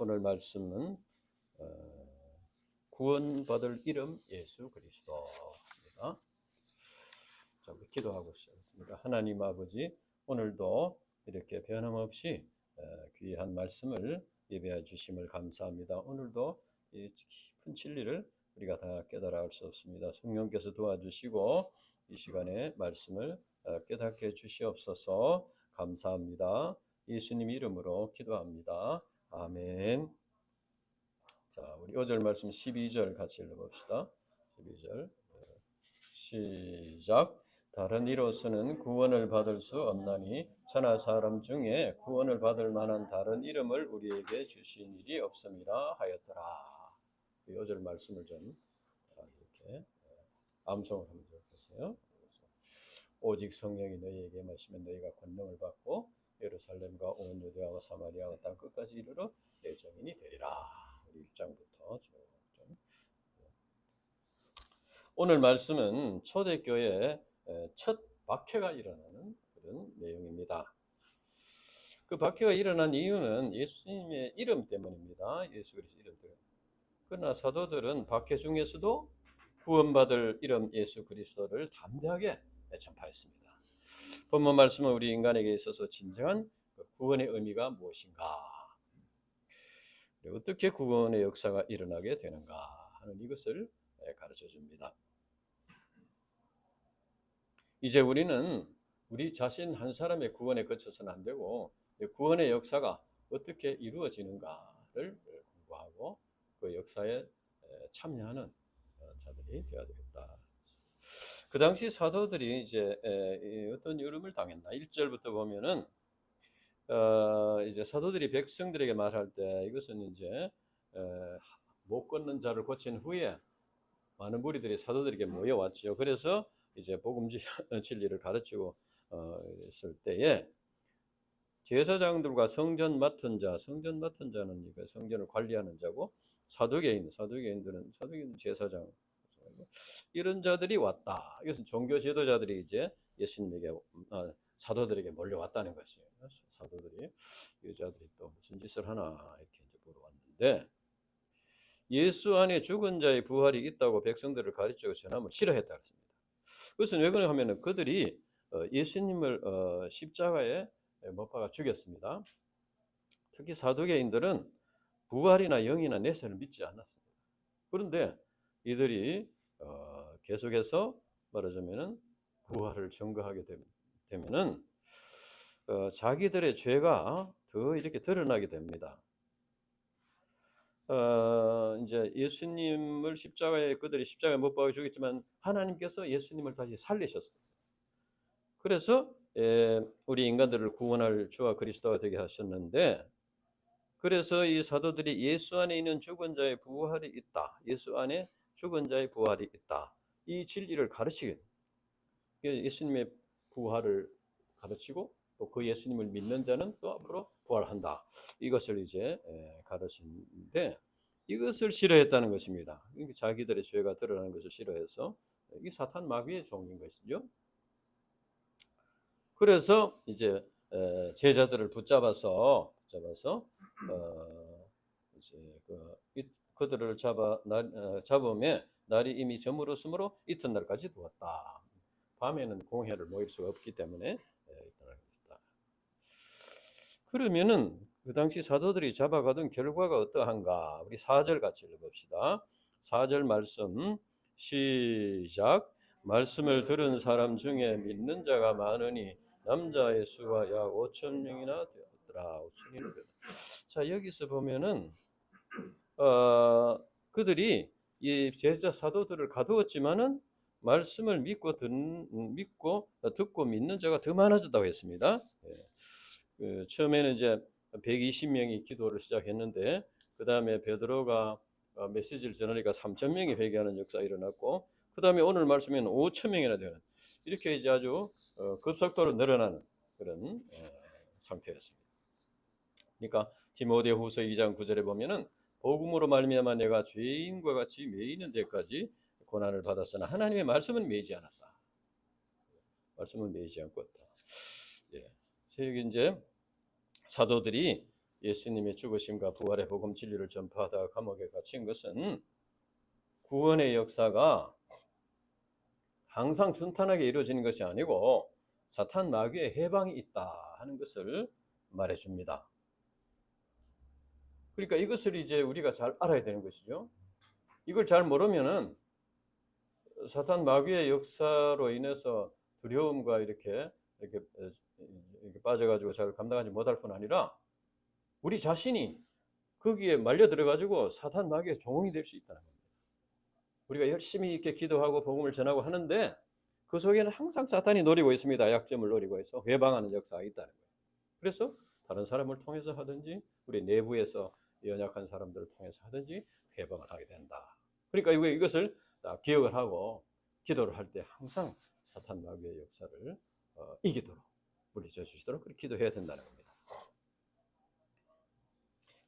오늘 말씀은 구원받을 이름 예수 그리스도입니다. 자, 우리 기도하고 시작하겠습니다. 하나님 아버지, 오늘도 이렇게 변함없이 귀한 말씀을 예배해 주심을 감사합니다. 오늘도 이 깊은 진리를 우리가 다 깨달아 알 수 없습니다. 성령께서 도와주시고 이 시간에 말씀을 깨닫게 해 주시옵소서. 감사합니다. 예수님 이름으로 기도합니다. 아멘. 자, 우리 5절 말씀 12절 같이 읽어봅시다. 12절 시작. 다른 이로서는 구원을 받을 수 없나니 천하 사람 중에 구원을 받을 만한 다른 이름을 우리에게 주신 일이 없음이라 하였더라. 5절 말씀을 좀 이렇게 암송을 하면 좋겠어요. 오직 성령이 너희에게 마시면 너희가 권능을 받고 예루살렘과 온 유대와와 사마리아와 땅 끝까지 이르러 내 증인이 되리라. 우리 1장부터 좀. 오늘 말씀은 초대교회의 첫 박해가 일어나는 그런 내용입니다. 그 박해가 일어난 이유는 예수님의 이름 때문입니다. 예수 그리스도 이름 때문에. 그러나 사도들은 박해 중에서도 구원받을 이름 예수 그리스도를 담대하게 전파했습니다. 본문 말씀은 우리 인간에게 있어서 진정한 구원의 의미가 무엇인가, 어떻게 구원의 역사가 일어나게 되는가 하는 이것을 가르쳐 줍니다. 이제 우리는 우리 자신 한 사람의 구원에 그쳐서는 안 되고 구원의 역사가 어떻게 이루어지는가를 공부하고 그 역사에 참여하는 자들이 되어야 되겠다. 그 당시 사도들이 이제 어떤 어려움을 당했나? 1절부터 보면은 이제 사도들이 백성들에게 말할 때 이것은 이제 못 걷는 자를 고친 후에 많은 무리들이 사도들에게 모여왔죠. 그래서 이제 복음 진리를 가르치고 있을 때에 제사장들과 성전 맡은 자는 성전을 관리하는 자고 사두개인들은 제사장, 이런 자들이 왔다. 이것은 종교 지도자들이 이제 예수님에게 사도들에게 몰려왔다는 것이에요. 사도들이 여자들이 또 무슨 짓을 하나 이렇게 이제 보러 왔는데, 예수 안에 죽은 자의 부활이 있다고 백성들을 가르치고 전함을 싫어했다 그랬습니다. 그것은 왜 그러냐 하면은 그들이 예수님을 십자가에 못 박아 죽였습니다. 특히 사두개인들은 부활이나 영이나 내세를 믿지 않았습니다. 그런데 이들이 계속해서 말하자면은 부활을 증거하게 되면은 자기들의 죄가 더 이렇게 드러나게 됩니다. 이제 예수님을 그들이 십자가에 못 박아 죽였지만 하나님께서 예수님을 다시 살리셨습니다. 그래서 우리 인간들을 구원할 주와 그리스도가 되게 하셨는데, 그래서 이 사도들이 예수 안에 있는 죽은 자의 부활이 있다, 예수 안에 죽은 자의 부활이 있다, 이 진리를 가르치게, 예수님의 부활을 가르치고 또 그 예수님을 믿는 자는 또 앞으로 부활한다, 이것을 이제 가르치는데, 이것을 싫어했다는 것입니다. 자기들의 죄가 드러나는 것을 싫어해서, 이 사탄 마귀의 종인 것이죠. 그래서 이제 제자들을 붙잡아서 이제 그들을 잡음에 날이 이미 저물었으므로 이튿날까지 두었다. 밤에는 공회를 모일 수가 없기 때문에 이튿날까지. 그러면은 그 당시 사도들이 잡아가던 결과가 어떠한가? 우리 4절 같이 읽어봅시다. 4절 말씀 시작. 말씀을 들은 사람 중에 믿는 자가 많으니 남자의 수가 약 5,000명이나 되었더라. 5,000명이나 되었더라. 자, 여기서 보면은 그들이 이 제자 사도들을 가두었지만은 말씀을 믿고 듣고 믿는 자가 더 많아졌다고 했습니다. 처음에는 이제 120명이 기도를 시작했는데, 그 다음에 베드로가 메시지를 전하니까 3,000명이 회개하는 역사가 일어났고, 그 다음에 오늘 말씀에는 5,000명이나 되는, 이렇게 이제 아주 급속도로 늘어나는 그런 상태였습니다. 그러니까 디모데후서 2장 9절에 보면은 복음으로 말미암아 내가 죄인과 같이 매이는 데까지 고난을 받았으나 하나님의 말씀은 매이지 않았다. 말씀은 매이지 않고 있다. 여기 이제 사도들이 예수님의 죽으심과 부활의 복음 진리를 전파하다가 감옥에 갇힌 것은 구원의 역사가 항상 순탄하게 이루어지는 것이 아니고 사탄 마귀의 해방이 있다 하는 것을 말해줍니다. 그러니까 이것을 이제 우리가 잘 알아야 되는 것이죠. 이걸 잘 모르면은 사탄 마귀의 역사로 인해서 두려움과 이렇게 빠져가지고 잘 감당하지 못할 뿐 아니라 우리 자신이 거기에 말려 들어가지고 사탄 마귀의 종이 될 수 있다는 겁니다. 우리가 열심히 이렇게 기도하고 복음을 전하고 하는데 그 속에는 항상 사탄이 노리고 있습니다. 약점을 노리고 있어 회방하는 역사가 있다는 거예요. 그래서 다른 사람을 통해서 하든지 우리 내부에서 연약한 사람들을 통해서 하든지 회방을 하게 된다. 그러니까 이것을 기억을 하고 기도를 할 때 항상 사탄 마귀의 역사를 이기도록 물리쳐 주시도록 그렇게 기도해야 된다는 겁니다.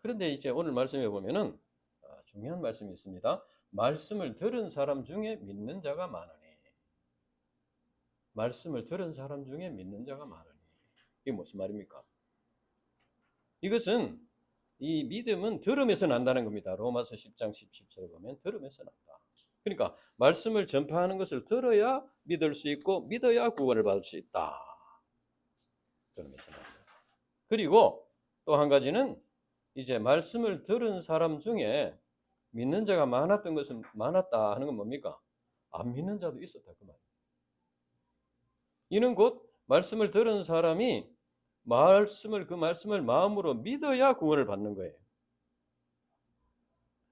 그런데 이제 오늘 말씀에 보면은 중요한 말씀이 있습니다. 말씀을 들은 사람 중에 믿는 자가 많으니. 말씀을 들은 사람 중에 믿는 자가 많으니. 이게 무슨 말입니까? 이것은 이 믿음은 들음에서 난다는 겁니다. 로마서 10장 17절에 보면 들음에서 난다. 그러니까 말씀을 전파하는 것을 들어야 믿을 수 있고 믿어야 구원을 받을 수 있다. 들음에서 난다. 그리고 또 한 가지는 이제 말씀을 들은 사람 중에 믿는 자가 많았던 것은 많았다 하는 건 뭡니까? 안 믿는 자도 있었다 그 말이에요. 이는 곧 말씀을 들은 사람이 그 말씀을 마음으로 믿어야 구원을 받는 거예요.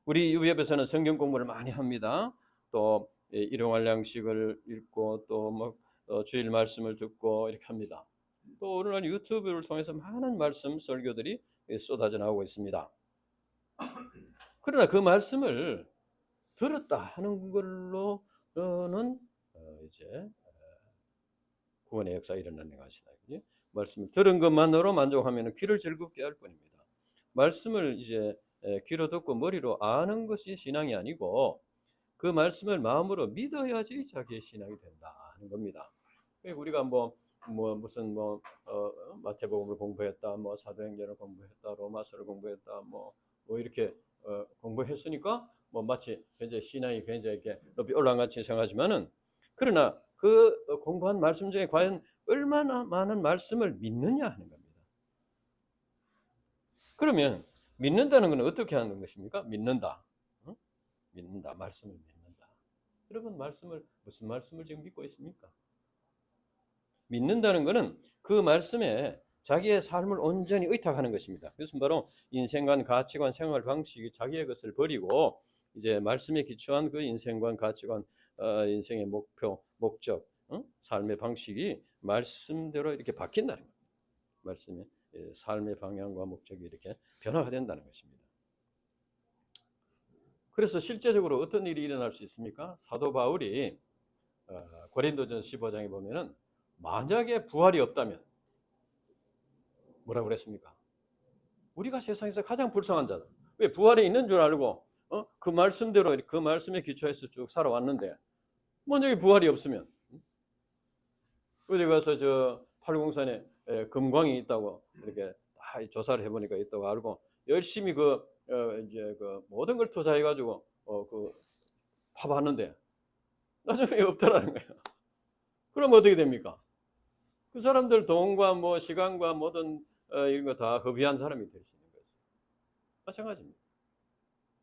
우리 유협에서는 성경 공부를 많이 합니다. 또 일용할 양식을 읽고 또 주일 말씀을 듣고 이렇게 합니다. 또 오늘날 유튜브를 통해서 많은 말씀 설교들이 쏟아져 나오고 있습니다. 그러나 그 말씀을 들었다 하는 걸로는 이제 구원의 역사가 일어나는 것이다. 말씀을 들은 것만으로 만족하면 귀를 즐겁게 할 뿐입니다. 말씀을 이제 귀로 듣고 머리로 아는 것이 신앙이 아니고 그 말씀을 마음으로 믿어야지 자기의 신앙이 된다 하는 겁니다. 우리가 무슨 마태복음을 공부했다, 사도행전을 공부했다, 로마서를 공부했다, 이렇게 공부했으니까 마치 굉장히 신앙이 굉장히 이렇게 높이 올라간 같이 생각하지만은 그러나 그 공부한 말씀 중에 과연 얼마나 많은 말씀을 믿느냐 하는 겁니다. 그러면 믿는다는 것은 어떻게 하는 것입니까? 믿는다. 응? 믿는다. 말씀을 믿는다. 여러분 무슨 말씀을 지금 믿고 있습니까? 믿는다는 것은 그 말씀에 자기의 삶을 온전히 의탁하는 것입니다. 그것은 바로 인생관, 가치관, 생활 방식이 자기의 것을 버리고 이제 말씀에 기초한 그 인생관, 가치관, 인생의 목표, 목적, 삶의 방식이 말씀대로 이렇게 바뀐다는 겁니다. 말씀의 삶의 방향과 목적이 이렇게 변화가 된다는 것입니다. 그래서 실제적으로 어떤 일이 일어날 수 있습니까? 사도 바울이 고린도전서 15장에 보면은 만약에 부활이 없다면 뭐라고 그랬습니까? 우리가 세상에서 가장 불쌍한 자다. 왜 부활이 있는 줄 알고 그 말씀대로 그 말씀에 기초해서 쭉 살아왔는데 만약에 부활이 없으면 어디 가서 저 팔공산에 금광이 있다고 이렇게 다 조사를 해보니까 있다고 알고 열심히 이제 모든 걸 투자해가지고 파봤는데 나중에 없더라는 거예요. 그럼 어떻게 됩니까? 그 사람들 돈과 시간과 모든 이런 거 다 허비한 사람이 될 수 있는 거죠. 마찬가지입니다.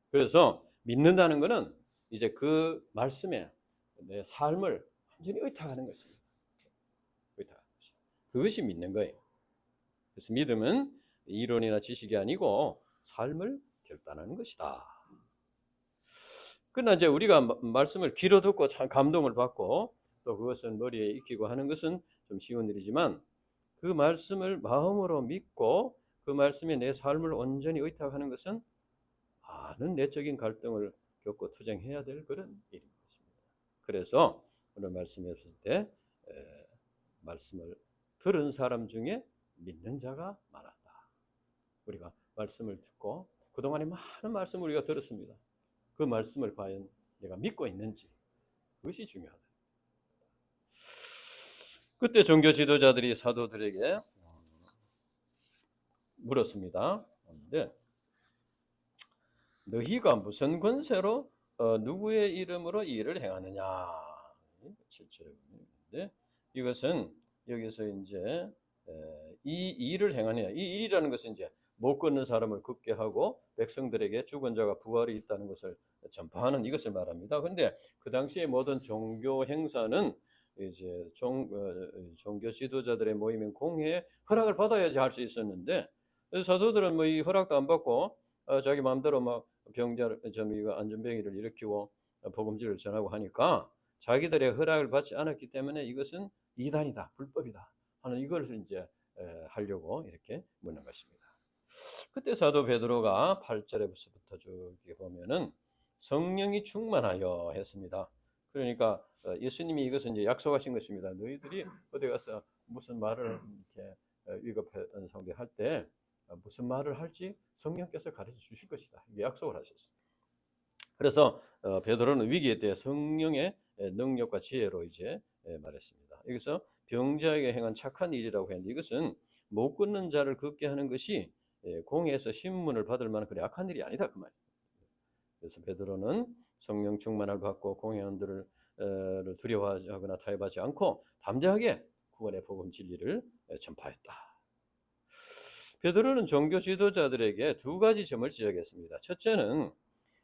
그래서 믿는다는 것은 이제 그 말씀에 내 삶을 완전히 의탁하는 것입니다. 의탁하는 것입니다. 그것이 믿는 거예요. 그래서 믿음은 이론이나 지식이 아니고 삶을 결단하는 것이다. 그러나 이제 우리가 말씀을 귀로 듣고 참 감동을 받고 또 그것을 머리에 익히고 하는 것은 좀 쉬운 일이지만 그 말씀을 마음으로 믿고 그 말씀에 내 삶을 온전히 의탁하는 것은 많은 내적인 갈등을 겪고 투쟁해야 될 그런 일인 것입니다. 그래서 오늘 말씀에 봤을 때 말씀을 들은 사람 중에 믿는 자가 많았다. 우리가 말씀을 듣고 그동안에 많은 말씀을 우리가 들었습니다. 그 말씀을 과연 내가 믿고 있는지 그것이 중요하다. 그때 종교 지도자들이 사도들에게 물었습니다. 하는데 너희가 무슨 권세로 누구의 이름으로 이 일을 행하느냐 7절에 보는데 이것은 여기서 이제 이 일을 행하느냐 이 일이라는 것은 이제 못 걷는 사람을 걷게 하고 백성들에게 죽은 자가 부활이 있다는 것을 전파하는 이것을 말합니다. 그런데 그 당시의 모든 종교 행사는 이제 종교 지도자들의 모임인 공회에 허락을 받아야지 할 수 있었는데 사도들은 뭐 이 허락도 안 받고 자기 마음대로 막 병자를 이거 안전병이를 일으키고 복음지를 전하고 하니까 자기들의 허락을 받지 않았기 때문에 이것은 이단이다, 불법이다 하는 이걸 이제 하려고 이렇게 묻는 것입니다. 그때 사도 베드로가 8절에부터 저기 보면은 성령이 충만하여 했습니다. 그러니까 예수님이 이것은 이제 약속하신 것입니다. 너희들이 어디 가서 무슨 말을 이렇게 위급한 상대할 때 무슨 말을 할지 성령께서 가르쳐 주실 것이다. 이게 약속을 하셨어요. 그래서 베드로는 위기에 대해 성령의 능력과 지혜로 이제 말했습니다. 여기서 병자에게 행한 착한 일이라고 했는데 이것은 못 걷는 자를 걷게 하는 것이 공회에서 신문을 받을 만한 그런 악한 일이 아니다 그 말이에요. 그래서 베드로는 성령 충만을 받고 공회원들을 두려워하거나 타협하지 않고 담대하게 구원의 복음 진리를 전파했다. 베드로는 종교 지도자들에게 두 가지 점을 지적했습니다. 첫째는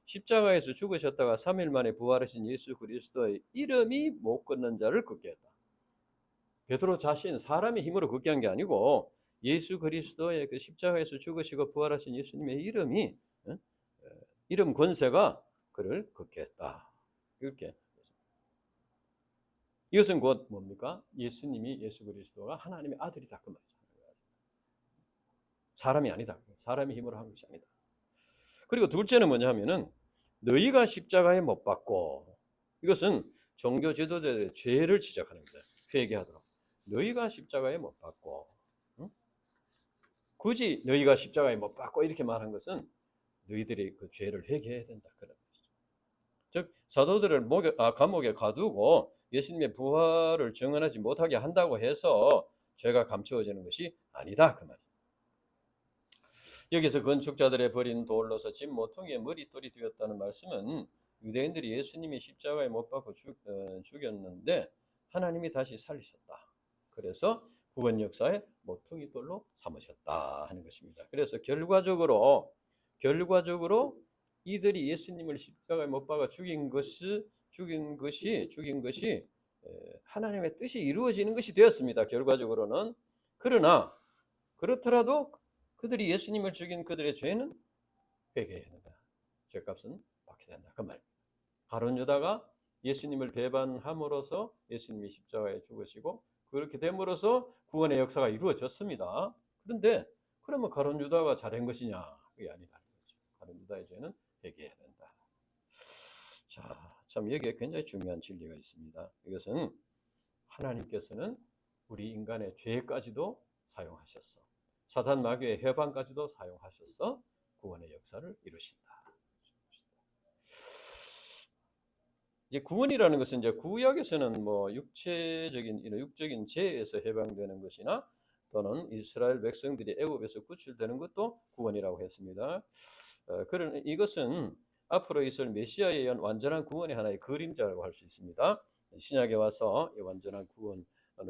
십자가에서 죽으셨다가 3일 만에 부활하신 예수 그리스도의 이름이 못 걷는 자를 걷게 했다. 베드로 자신 사람의 힘으로 걷게 한 게 아니고 예수 그리스도의 그 십자가에서 죽으시고 부활하신 예수님의 이름이 이름 권세가 그를 걷게 했다. 이렇게 이것은 곧 뭡니까? 예수님이 예수 그리스도가 하나님의 아들이다 그 말이죠. 사람이 아니다. 사람의 힘으로 한 것이 아니다. 그리고 둘째는 뭐냐 하면은 너희가 십자가에 못 박고 이것은 종교 지도자의 죄를 지적하는 거예요. 회개하도록. 너희가 십자가에 못 박고 굳이 너희가 십자가에 못 박고 이렇게 말한 것은 너희들이 그 죄를 회개해야 된다. 그런 것이죠. 즉 사도들을 감옥에 가두고 예수님의 부활을 증언하지 못하게 한다고 해서 죄가 감추어지는 것이 아니다. 그 말이에요. 여기서 건축자들의 버린 돌로서 집 모퉁이의 머릿돌이 되었다는 말씀은 유대인들이 예수님이 십자가에 못 박고 죽였는데 하나님이 다시 살리셨다. 그래서 구원 역사의 모퉁이 돌로 삼으셨다 하는 것입니다. 그래서 결과적으로 이들이 예수님을 십자가에 못 박아 죽인 것이 하나님의 뜻이 이루어지는 것이 되었습니다. 결과적으로는. 그러나 그렇더라도 그들이 예수님을 죽인 그들의 죄는 회개해야 된다. 죄값은 받게 된다. 그 말입니다. 가룟 유다가 예수님을 배반함으로써 예수님이 십자가에 죽으시고 그렇게 됨으로써 구원의 역사가 이루어졌습니다. 그런데 그러면 가룟 유다가 잘한 것이냐? 그게 아니라는 거죠. 가룟 유다의 죄는 회개해야 된다. 자, 참 여기에 굉장히 중요한 진리가 있습니다. 이것은 하나님께서는 우리 인간의 죄까지도 사용하셨어. 사탄 마귀의 해방까지도 사용하셔서 구원의 역사를 이루신다. 이제 구원이라는 것은 이제 구약에서는 뭐 육적인 죄에서 해방되는 것이나 또는 이스라엘 백성들이 애굽에서 구출되는 것도 구원이라고 했습니다. 그런 이것은 앞으로 있을 메시아에 의한 완전한 구원의 하나의 그림자라고 할 수 있습니다. 신약에 와서 완전한 구원을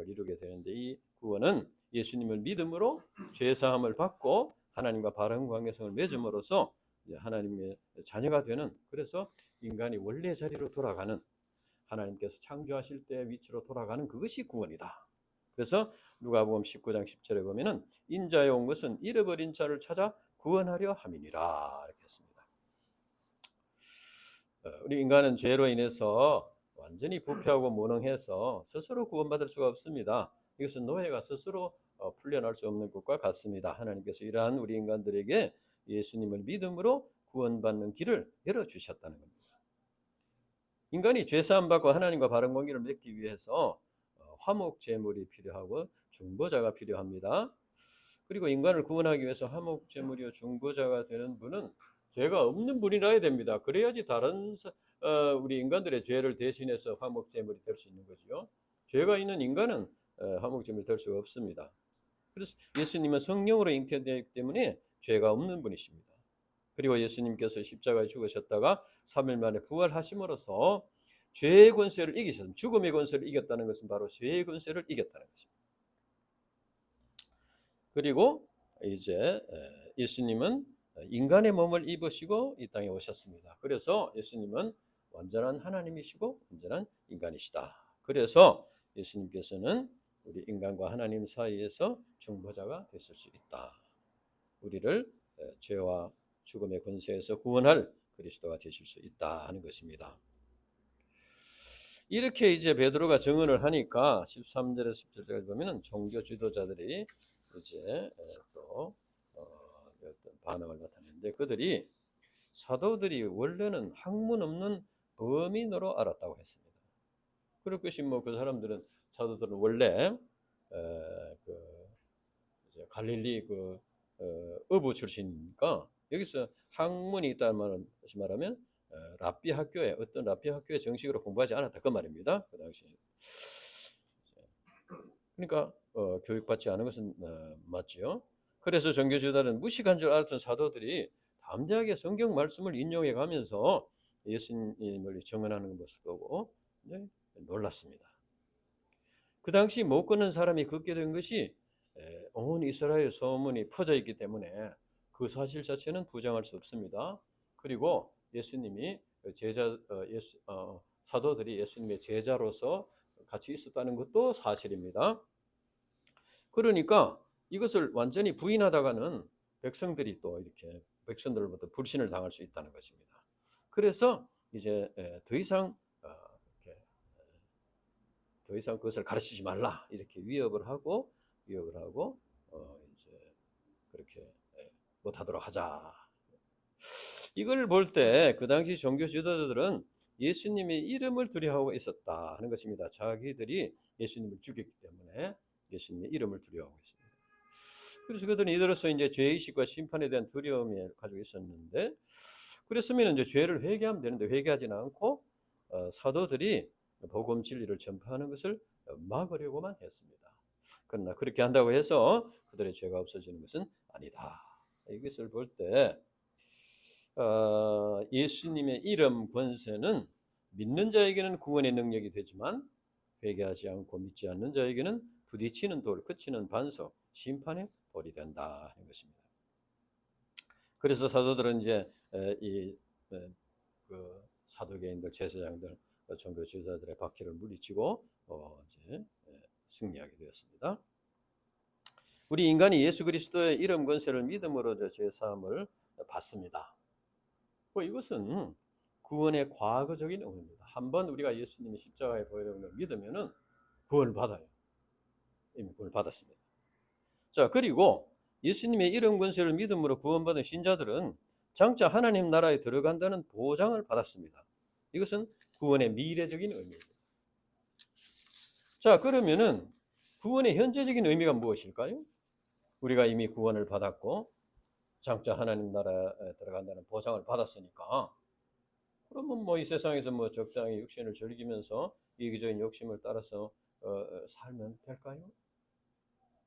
이루게 되는데 이 구원은 예수님을 믿음으로 죄사함을 받고 하나님과 바른 관계성을 맺음으로써 하나님의 자녀가 되는 그래서 인간이 원래 자리로 돌아가는 하나님께서 창조하실 때의 위치로 돌아가는 그것이 구원이다. 그래서 누가복음 19장 10절에 보면은 인자에 온 것은 잃어버린 자를 찾아 구원하려 함이니라 이렇게 했습니다. 우리 인간은 죄로 인해서 완전히 부패하고 무능해서 스스로 구원받을 수가 없습니다. 이것은 노예가 스스로 풀려날 수 없는 것과 같습니다. 하나님께서 이러한 우리 인간들에게 예수님을 믿음으로 구원받는 길을 열어주셨다는 겁니다. 인간이 죄사함 받고 하나님과 바른 관계를 맺기 위해서 화목 제물이 필요하고 중보자가 필요합니다. 그리고 인간을 구원하기 위해서 화목 제물이요 중보자가 되는 분은 죄가 없는 분이라야 됩니다. 그래야지 다른 우리 인간들의 죄를 대신해서 화목 제물이 될 수 있는 거죠. 죄가 있는 인간은 화목 제물이 될 수가 없습니다. 그래서 예수님은 성령으로 잉태되기 때문에 죄가 없는 분이십니다. 그리고 예수님께서 십자가에 죽으셨다가 3일 만에 부활하심으로써 죄의 권세를 이기셨습니다. 죽음의 권세를 이겼다는 것은 바로 죄의 권세를 이겼다는 것입니다. 그리고 이제 예수님은 인간의 몸을 입으시고 이 땅에 오셨습니다. 그래서 예수님은 완전한 하나님이시고 완전한 인간이시다. 그래서 예수님께서는 우리 인간과 하나님 사이에서 중보자가 됐을 수 있다. 우리를 죄와 죽음의 권세에서 구원할 그리스도가 되실 수 있다 하는 것입니다. 이렇게 이제 베드로가 증언을 하니까 13절에서 17절까지 보면은 종교 지도자들이 이제 또 어떤 반응을 나타내는데, 그들이 사도들이 원래는 학문 없는 범인으로 알았다고 했습니다. 그럴 것이 뭐 그 사람들은 사도들은 원래 그 갈릴리 그 어부 출신이니까 여기서 학문이 있다는 것이 말하면 랍비 학교에 어떤 랍비 학교에 정식으로 공부하지 않았다 그 말입니다. 그 당시. 그러니까 교육받지 않은 것은 맞지요. 그래서 종교 지도자는 무식한 줄 알았던 사도들이 담대하게 성경 말씀을 인용해 가면서 예수님을 증언하는 것을 보고 놀랐습니다. 그 당시 못 걷는 사람이 걷게 된 것이 온 이스라엘 소문이 퍼져 있기 때문에 그 사실 자체는 부정할 수 없습니다. 그리고 예수님이 사도들이 예수님의 제자로서 같이 있었다는 것도 사실입니다. 그러니까 이것을 완전히 부인하다가는 백성들이 또 이렇게 백성들로부터 불신을 당할 수 있다는 것입니다. 그래서 이제 더 이상 그것을 가르치지 말라 이렇게 위협을 하고 이제 그렇게 못하도록 하자. 이걸 볼 때 그 당시 종교 지도자들은 예수님의 이름을 두려워하고 있었다 하는 것입니다. 자기들이 예수님을 죽였기 때문에 예수님의 이름을 두려워하고 있습니다. 그래서 그들은 이들로서 이제 죄의식과 심판에 대한 두려움을 가지고 있었는데, 그랬으면 이제 죄를 회개하면 되는데 회개하지는 않고 사도들이 복음 진리를 전파하는 것을 막으려고만 했습니다. 그러나 그렇게 한다고 해서 그들의 죄가 없어지는 것은 아니다. 이것을 볼 때 예수님의 이름 권세는 믿는 자에게는 구원의 능력이 되지만 회개하지 않고 믿지 않는 자에게는 부딪히는 돌, 그치는 반석, 심판의 돌이 된다 하는 것입니다. 그래서 사도들은 이제 그 사도계인들, 제사장들, 종교 지도자들의 박해를 물리치고 이제 승리하게 되었습니다. 우리 인간이 예수 그리스도의 이름 권세를 믿음으로 죄 사함을 받습니다. 이것은 구원의 과거적인 의미입니다. 한번 우리가 예수님이 십자가에 보혈의 을 믿으면은 구원을 받아요. 이미 구원을 받았습니다. 자, 그리고 예수님의 이름 권세를 믿음으로 구원받은 신자들은 장차 하나님 나라에 들어간다는 보장을 받았습니다. 이것은 구원의 미래적인 의미입니다. 자, 그러면은 구원의 현재적인 의미가 무엇일까요? 우리가 이미 구원을 받았고 장차 하나님 나라에 들어간다는 보장을 받았으니까, 그러면 뭐 이 세상에서 뭐 적당히 육신을 즐기면서 이기적인 욕심을 따라서 살면 될까요?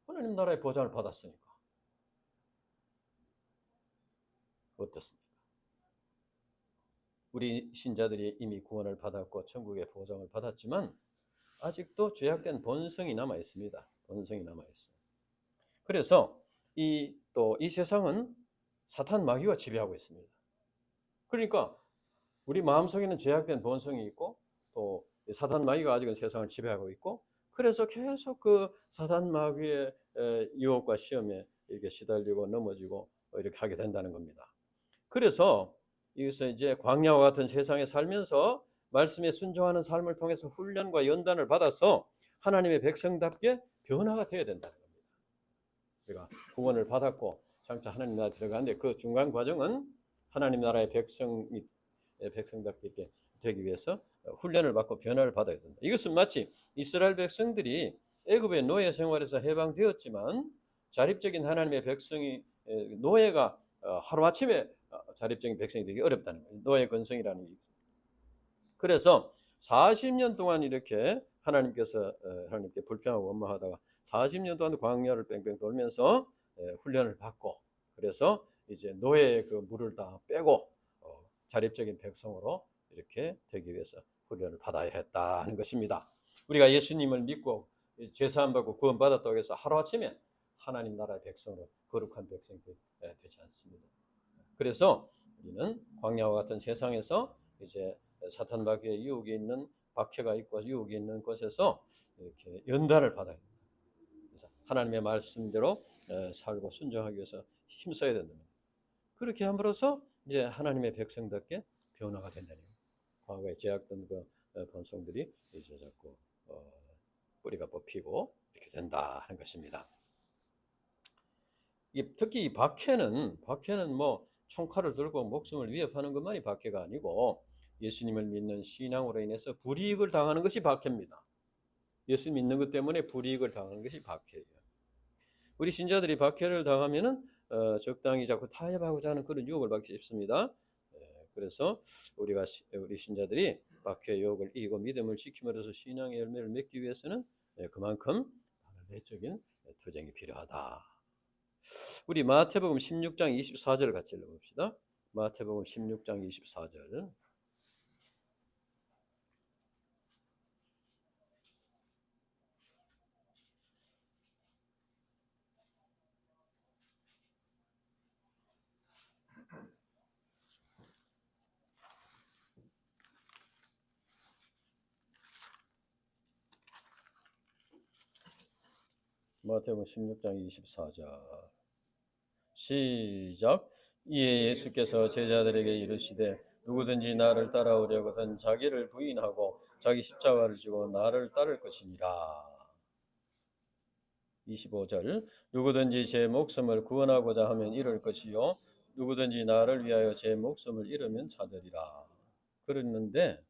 하나님 나라의 보장을 받았으니까. 어떻습니까? 우리 신자들이 이미 구원을 받았고 천국의 보장을 받았지만 아직도 죄악된 본성이 남아 있습니다. 본성이 남아 있어요. 그래서 이 세상은 사탄 마귀가 지배하고 있습니다. 그러니까 우리 마음속에는 죄악된 본성이 있고 또 사탄 마귀가 아직은 세상을 지배하고 있고, 그래서 계속 그 사탄 마귀의 유혹과 시험에 이렇게 시달리고 넘어지고 이렇게 하게 된다는 겁니다. 그래서 이것은 이제 광야와 같은 세상에 살면서 말씀에 순종하는 삶을 통해서 훈련과 연단을 받아서 하나님의 백성답게 변화가 되어야 된다는 겁니다. 우리가 구원을 받았고 장차 하나님 나라에 들어가는데 그 중간 과정은 하나님 나라의 백성답게 되기 위해서 훈련을 받고 변화를 받아야 된다. 이것은 마치 이스라엘 백성들이 애굽의 노예 생활에서 해방되었지만 자립적인 하나님의 백성이 노예가 하루아침에 자립적인 백성이 되기 어렵다는 거예요. 노예 근성이라는 얘기죠. 그래서 40년 동안 이렇게 하나님께 불평하고 원망하다가 40년 동안 광야를 뺑뺑 돌면서 훈련을 받고 그래서 이제 노예의 그 물을 다 빼고 자립적인 백성으로 이렇게 되기 위해서 훈련을 받아야 했다는 것입니다. 우리가 예수님을 믿고 죄사함 받고 구원 받았다고 해서 하루아침에 하나님 나라의 백성으로 거룩한 백성이 되지 않습니다. 그래서 우리는 광야와 같은 세상에서 이제 사탄 마귀의 유혹이 있는 박해가 있고 유혹이 있는 곳에서 이렇게 연단을 받아야 됩니다. 그래서 하나님의 말씀대로 살고 순종하기 위해서 힘써야 된다. 그렇게 함으로써 이제 하나님의 백성답게 변화가 된다는 거예요. 과거에 제약된 그 본성들이 이제 자꾸 뿌리가 뽑히고 이렇게 된다 하는 것입니다. 특히 이 박해는 뭐 총칼을 들고 목숨을 위협하는 것만이 박해가 아니고 예수님을 믿는 신앙으로 인해서 불이익을 당하는 것이 박해입니다. 예수 믿는 것 때문에 불이익을 당하는 것이 박해예요. 우리 신자들이 박해를 당하면은 적당히 자꾸 타협하고자 하는 그런 유혹을 받기 쉽습니다. 그래서 우리 신자들이 박해의 유혹을 이기고 믿음을 지킴으로써 신앙의 열매를 맺기 위해서는 그만큼 내적인 투쟁이 필요하다. 우리 마태복음 16장 24절을 같이 읽어봅시다. 마태복음 16장 24절. 마태복음 16장 24절. 시작. 이에 예수께서 제자들에게 이르시되 누구든지 나를 따라오려거든 자기를 부인하고 자기 십자가를 지고 나를 따를 것이니라. 25절. 누구든지 제 목숨을 구원하고자 하면 잃을 것이요 누구든지 나를 위하여 제 목숨을 잃으면 찾으리라. 그랬는데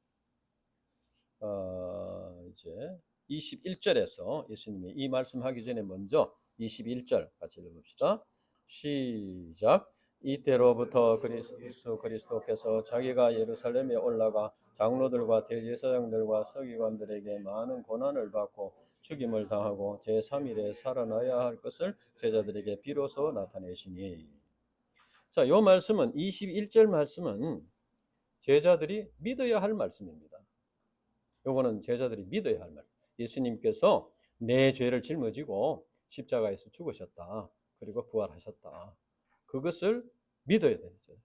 이제 21절에서 예수님이 이 말씀하기 전에 먼저 21절 같이 읽어봅시다. 시작. 이때로부터 그리스도께서 자기가 예루살렘에 올라가 장로들과 대제사장들과 서기관들에게 많은 고난을 받고 죽임을 당하고 제3일에 살아나야 할 것을 제자들에게 비로소 나타내시니. 자, 요 말씀은 21절 말씀은 제자들이 믿어야 할 말씀입니다. 요거는 제자들이 믿어야 할 말. 예수님께서 내 죄를 짊어지고 십자가에서 죽으셨다. 그리고 부활하셨다. 그것을 믿어야 되죠.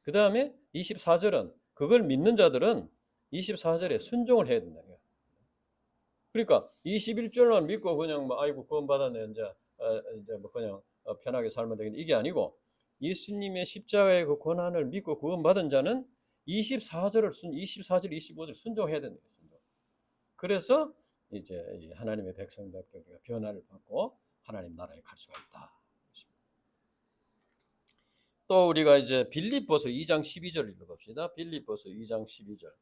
그 다음에 24절은 그걸 믿는 자들은 24절에 순종을 해야 된다. 그러니까 21절만 믿고 그냥 뭐 아이고 구원 받았네 이제 뭐 그냥 편하게 살면 되겠네 이게 아니고 예수님의 십자가의 그 고난을 믿고 구원 받은 자는 24절, 25절 순종해야 된다. 그래서 이제 하나님의 백성답게 우리가 변화를 받고 하나님 나라에 갈 수가 있다. 또 우리가 이제 빌립보서 2장 12절 읽어봅시다. 빌립보서 2장 12절.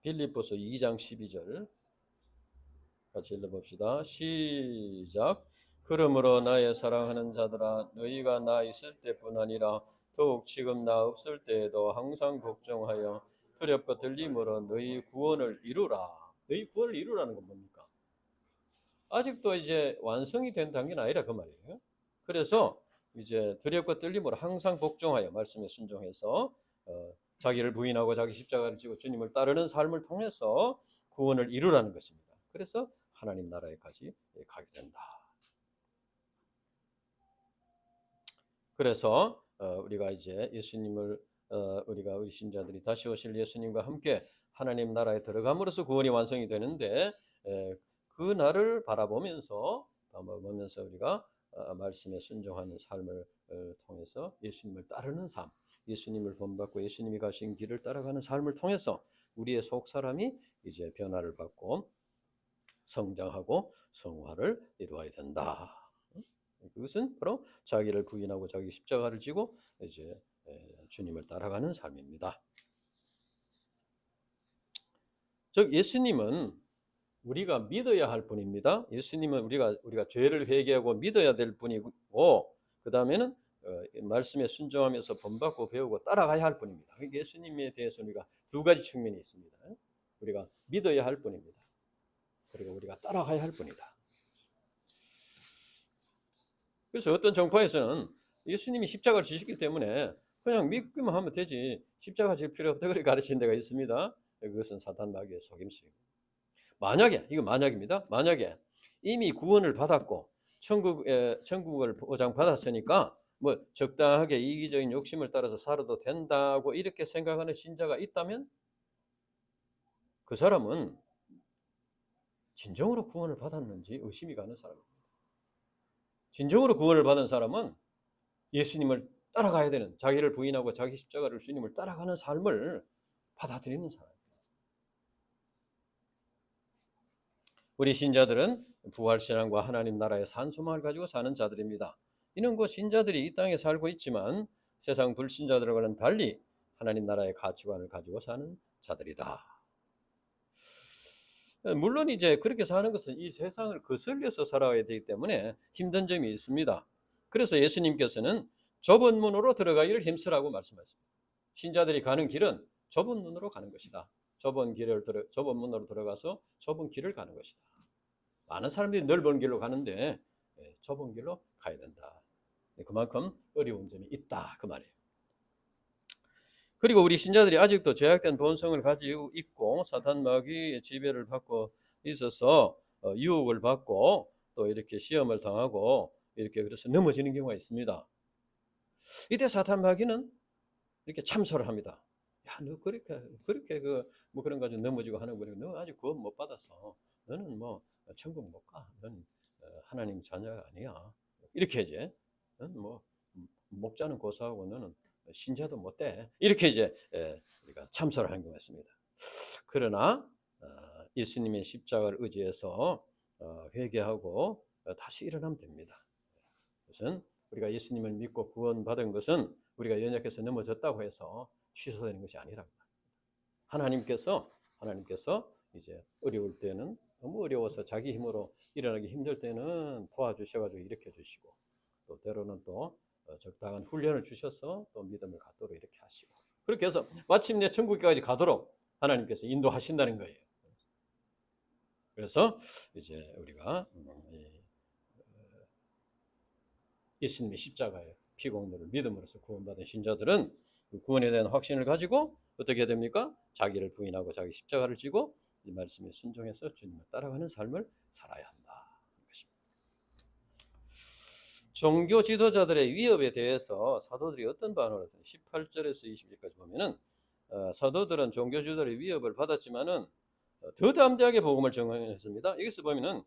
빌립보서 2장 12절 같이 읽어봅시다. 시작. 그러므로 나의 사랑하는 자들아 너희가 나 있을 때뿐 아니라 더욱 지금 나 없을 때에도 항상 걱정하여 두렵고 떨림으로 너희 구원을 이루라. 너희 구원을 이루라는 건 뭡니까? 아직도 이제 완성이 된 단계는 아니라 그 말이에요. 그래서 이제 두렵고 떨림으로 항상 복종하여 말씀에 순종해서 자기를 부인하고 자기 십자가를 지고 주님을 따르는 삶을 통해서 구원을 이루라는 것입니다. 그래서 하나님 나라에까지 가게 된다. 그래서 우리가 이제 예수님을 우리 신자들이 다시 오실 예수님과 함께 하나님 나라에 들어감으로써 구원이 완성이 되는데 그 날을 바라보면서 우리가 말씀에 순종하는 삶을 통해서 예수님을 따르는 삶, 예수님을 본받고 예수님이 가신 길을 따라가는 삶을 통해서 우리의 속 사람이 이제 변화를 받고 성장하고 성화를 이루어야 된다. 그것은 바로 자기를 부인하고 자기 십자가를 지고 이제 주님을 따라가는 삶입니다. 즉 예수님은 우리가 믿어야 할 분입니다. 예수님은 우리가 죄를 회개하고 믿어야 될 분이고 그 다음에는 말씀에 순종하면서 본받고 배우고 따라가야 할 분입니다. 예수님에 대해서 우리가 두 가지 측면이 있습니다. 우리가 믿어야 할 분입니다. 그리고 우리가 따라가야 할 분이다. 그래서 어떤 정파에서는 예수님이 십자가를 지셨기 때문에 그냥 믿기만 하면 되지 십자가 질 필요 없다 그렇게 가르치는 데가 있습니다. 그것은 사탄 마귀의 속임수입니다. 만약에 이거 만약입니다. 만약에 이미 구원을 받았고 천국을 보장받았으니까 뭐 적당하게 이기적인 욕심을 따라서 살아도 된다고 이렇게 생각하는 신자가 있다면 그 사람은 진정으로 구원을 받았는지 의심이 가는 사람입니다. 진정으로 구원을 받은 사람은 예수님을 따라가야 되는, 자기를 부인하고 자기 십자가를 주님을 따라가는 삶을 받아들이는 사람입니다. 우리 신자들은 부활신앙과 하나님 나라의 산소망을 가지고 사는 자들입니다. 이는 그 신자들이 이 땅에 살고 있지만 세상 불신자들과는 달리 하나님 나라의 가치관을 가지고 사는 자들이다. 물론 이제 그렇게 사는 것은 이 세상을 거슬려서 살아야 되기 때문에 힘든 점이 있습니다. 그래서 예수님께서는 좁은 문으로 들어가기를 힘쓰라고 말씀하십니다. 신자들이 가는 길은 좁은 문으로 가는 것이다. 좁은 문으로 들어가서 좁은 길을 가는 것이다. 많은 사람들이 넓은 길로 가는데 좁은 길로 가야 된다. 그만큼 어려운 점이 있다 그 말이에요. 그리고 우리 신자들이 아직도 죄악된 본성을 가지고 있고 사탄 마귀의 지배를 받고 있어서 유혹을 받고 또 이렇게 시험을 당하고 이렇게 그래서 넘어지는 경우가 있습니다. 이때 사탄 마귀는 이렇게 참소를 합니다. 야, 너 그렇게 뭐 그런 가지고 넘어지고 하는 거니 너 아직 구원 못 받았어. 너는 뭐 천국 못 가. 넌 하나님 자녀가 아니야. 이렇게 이제 넌 뭐 목자는 고사하고 너는 신자도 못 돼. 이렇게 이제 우리가 참소를 하는 것 같습니다. 그러나 예수님의 십자가를 의지해서 회개하고 다시 일어나면 됩니다. 그것은 우리가 예수님을 믿고 구원받은 것은 우리가 연약해서 넘어졌다고 해서 취소되는 것이 아니라고 합니다. 하나님께서 이제 어려울 때는 너무 어려워서 자기 힘으로 일어나기 힘들 때는 도와주셔가지고 일으켜 주시고 또 때로는 또 적당한 훈련을 주셔서 또 믿음을 갖도록 이렇게 하시고 그렇게 해서 마침내 천국까지 가도록 하나님께서 인도하신다는 거예요. 그래서 이제 우리가 예수님의 십자가의 피공로를 믿음으로써 구원받은 신자들은 그 구원에 대한 확신을 가지고 어떻게 됩니까? 자기를 부인하고 자기 십자가를 지고 이 말씀에 순종해서 주님을 따라가는 삶을 살아야 한다. 종교 지도자들의 위협에 대해서 사도들이 어떤 반응을 했더니 18절에서 20절까지 보면은 사도들은 종교 지도자들의 위협을 받았지만은 더 담대하게 복음을 전했습니다. 여기서 보면은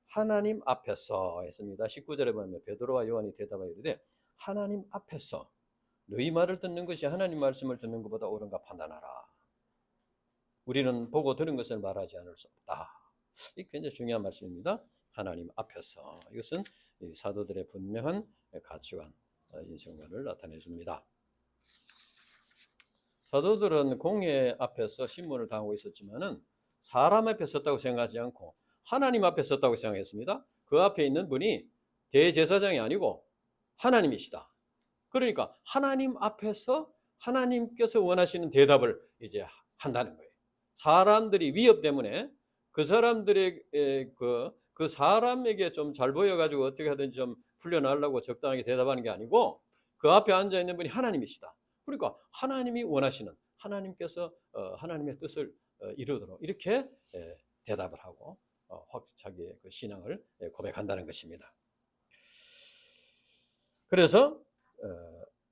하나님 앞에서 했습니다. 19절에 보면 베드로와 요한이 대답하여 이르되 하나님 앞에서 너희 말을 듣는 것이 하나님 말씀을 듣는 것보다 옳은가 판단하라. 우리는 보고 들은 것을 말하지 않을 수 없다. 이 굉장히 중요한 말씀입니다. 하나님 앞에서 이것은 사도들의 분명한 가치관 인성관을 나타내 줍니다. 사도들은 공회 앞에서 신문을 당하고 있었지만은 사람 앞에 섰다고 생각하지 않고 하나님 앞에 섰다고 생각했습니다. 그 앞에 있는 분이 대제사장이 아니고 하나님이시다. 그러니까 하나님 앞에서 하나님께서 원하시는 대답을 이제 한다는 거예요. 사람들이 위협 때문에 그 사람들의 그 사람에게 좀 잘 보여가지고 어떻게 하든지 좀 풀려나려고 적당하게 대답하는 게 아니고 그 앞에 앉아 있는 분이 하나님이시다. 그러니까 하나님이 원하시는 하나님께서 하나님의 뜻을 이루도록 이렇게 대답을 하고 자기의 그 신앙을 고백한다는 것입니다. 그래서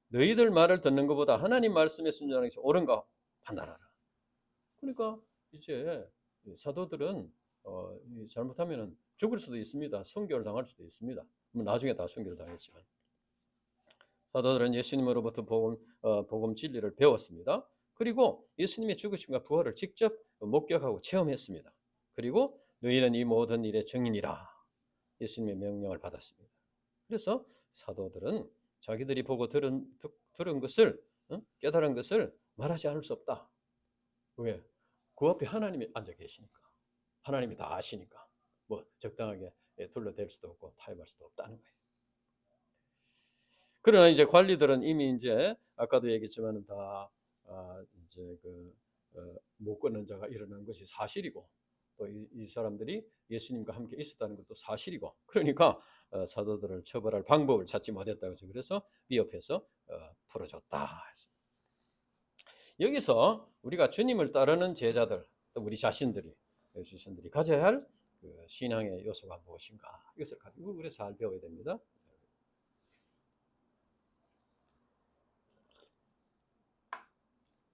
너희들 말을 듣는 것보다 하나님 말씀에 순종하는 것이 옳은가 판단하라. 그러니까 이제 사도들은 잘못하면 죽을 수도 있습니다. 순교를 당할 수도 있습니다. 나중에 다 순교를 당했지만 사도들은 예수님으로부터 복음 진리를 배웠습니다. 그리고 예수님의 죽으심과 부활을 직접 목격하고 체험했습니다. 그리고 너희는 이 모든 일의 증인이라 예수님의 명령을 받았습니다. 그래서 사도들은 자기들이 보고 들은 것을 깨달은 것을 말하지 않을 수 없다. 왜? 그 앞에 하나님이 앉아 계시니까. 하나님이 다 아시니까. 뭐 적당하게 둘러댈 수도 없고 타협할 수도 없다는 거예요. 그러나 이제 관리들은 이미 이제 아까도 얘기했지만 다 이제 못 걷는 자가 일어난 것이 사실이고 또 이 사람들이 예수님과 함께 있었다는 것도 사실이고, 그러니까 사도들을 처벌할 방법을 찾지 못했다고 해서 그래서 위협해서 풀어줬다 했습니다. 여기서 우리가 주님을 따르는 제자들, 또 우리 자신들이 가져야 할 그 신앙의 요소가 무엇인가, 이것을 가지고 우리 잘 배워야 됩니다.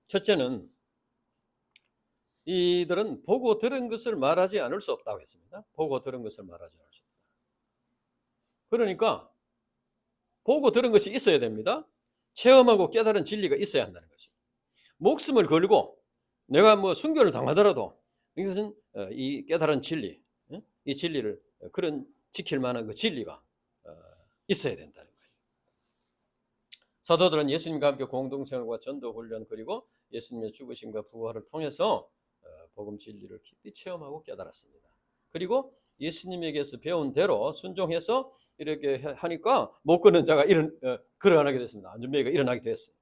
첫째는 이들은 보고 들은 것을 말하지 않을 수 없다고 했습니다. 보고 들은 것을 말하지 않을 수 없다. 그러니까 보고 들은 것이 있어야 됩니다. 체험하고 깨달은 진리가 있어야 한다는 것입니다. 목숨을 걸고 내가 뭐 순교를 당하더라도 이것은 이 깨달은 진리, 이 진리를 그런 지킬 만한 그 진리가 있어야 된다는 거예요. 사도들은 예수님과 함께 공동생활과 전도훈련, 그리고 예수님의 죽으심과 부활을 통해서 복음 진리를 깊이 체험하고 깨달았습니다. 그리고 예수님에게서 배운 대로 순종해서 이렇게 하니까 못 걷는 자가 걸어가게 됐습니다. 안전뱅이가 일어나게 됐어요.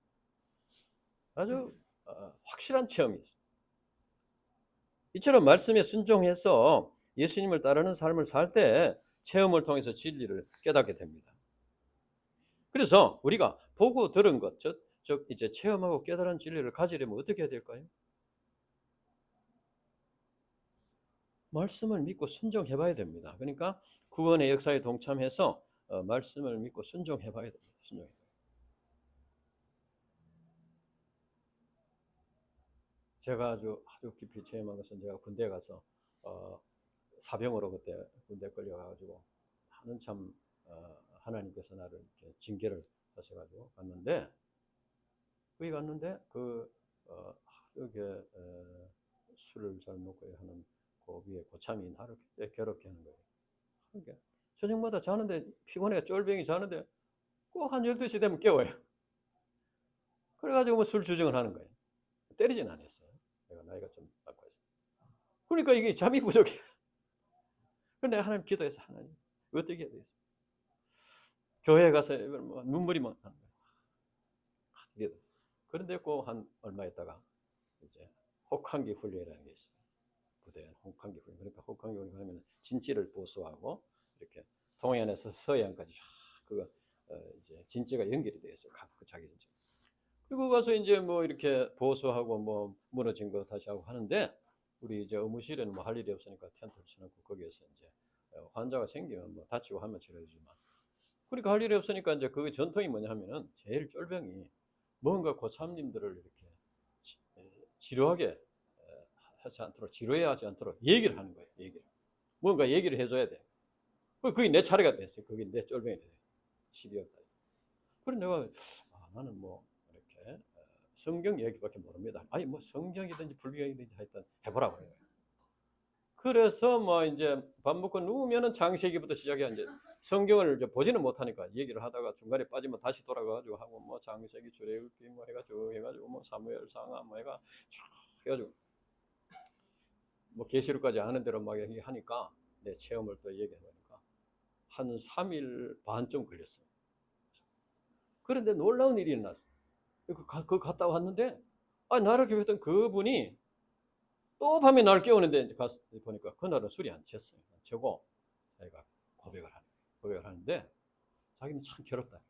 아주 확실한 체험이 있어요. 이처럼 말씀에 순종해서 예수님을 따르는 삶을 살 때 체험을 통해서 진리를 깨닫게 됩니다. 그래서 우리가 보고 들은 것, 즉 이제 체험하고 깨달은 진리를 가지려면 어떻게 해야 될까요? 말씀을 믿고 순종해 봐야 됩니다. 그러니까 구원의 역사에 동참해서 말씀을 믿고 순종해 봐야 됩니다. 순종해 봐야. 제가 아주 깊이 체험한 것은, 제가 군대에 가서 사병으로 그때 군대 끌려가가지고 한참 하나님께서 나를 이렇게 징계를 하셔가지고 갔는데, 거기 갔는데 이렇게 술을 잘 먹고 하는 그 위에 고참이 나를 괴롭게 하는 거예요. 그러니까 저녁마다 자는데 피곤해 쫄병이 자는데 꼭 한 12시 되면 깨워요. 그래가지고 뭐 술 주정을 하는 거예요. 때리진 않았어요. 내가 나이가 좀 많고 해서. 그러니까 이게 잠이 부족해. 그런데 하나님 기도해서, 하나님 어떻게 해야 되겠어? 교회에 가서 뭐 눈물이 막 나는 거예요. 그런데 꼭 한 얼마 있다가 이제 혹한기 훈련이라는 게 있어요. 부대에 혹한기 훈련. 그러니까 혹한기 훈련 하면 진지를 보수하고 이렇게 동해안에서 서해안까지 그거 이제 진지가 연결이 되어 있어요. 각 자기 진지. 그리고 가서 이제 뭐 이렇게 보수하고 뭐 무너진 거 다시 하고 하는데, 우리 이제 의무실에는 뭐 할 일이 없으니까 텐트를 쳐놓고 거기에서 이제 환자가 생기면 뭐 다치고 하면 치료해주지만, 그러니까 할 일이 없으니까 이제 그 전통이 뭐냐 하면은 제일 쫄병이 뭔가 고참님들을 이렇게 지루하게 하지 않도록, 지루해 하지 않도록 얘기를 하는 거예요. 뭔가 얘기를 해줘야 돼. 그게 내 차례가 됐어요. 그게 내 쫄병이 됐어요. 12월 달에. 그래서 내가 나는 뭐 이렇게 성경 얘기밖에 모릅니다. 아니 뭐 성경이든지 불경이든지 하여튼 해보라고 해요. 그래서 뭐 이제 밥 먹고 누우면은 창세기부터 시작해. 이제 성경을 이제 보지는 못하니까 얘기를 하다가 중간에 빠지면 다시 돌아가가지고 하고, 뭐 창세기, 출애굽기 뭐 해가지고 뭐 사무엘상하 뭐 해가 쭉 해가지고 뭐 계시록까지 아는 대로 막 얘기하니까 내 체험을 또 얘기해보니까 한 3일 반쯤 걸렸어요. 그런데 놀라운 일이 일어났어요. 그 갔다 왔는데 나를 교육했던 그분이 또 밤에 날 깨우는데 가서 보니까 그날은 술이 안 취했어요. 안 취고 자기가 고백을 하는데 자기는 참 괴롭다.